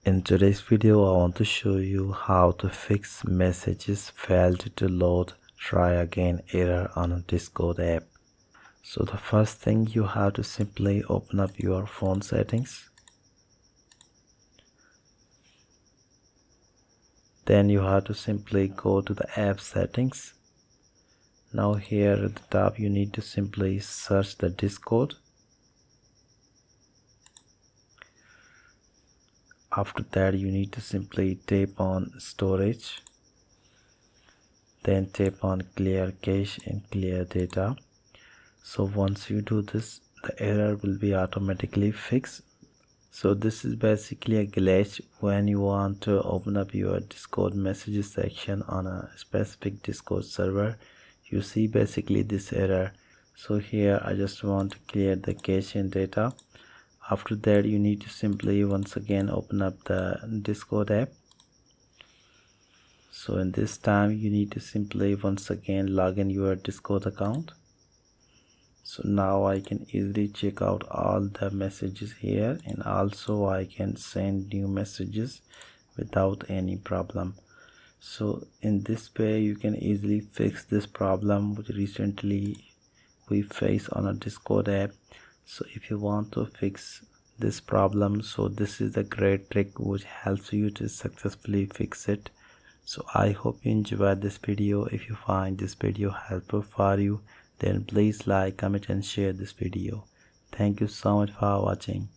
In today's video, I want to show you how to fix messages failed to load, try again error on a Discord app. So the first thing, you have to simply open up your phone settings. Then you have to simply go to the app settings. Now here at the top you need to simply search the Discord. After that you need to simply tap on storage, then tap on clear cache and clear data. So once you do this, the error will be automatically fixed. So this is basically a glitch when you want to open up your Discord messages section on a specific Discord server. You see basically this error. So here I just want to clear the cache and data. After that you need to simply once again open up the Discord app. So in this time you need to simply once again log in your Discord account. So now I can easily check out all the messages here, and also I can send new messages without any problem. So in this way you can easily fix this problem which recently we face on a Discord app. So if you want to fix this problem, so this is a great trick which helps you to successfully fix it. So I hope you enjoyed this video. If you find this video helpful for you, then please like, comment and share this video. Thank you so much for watching.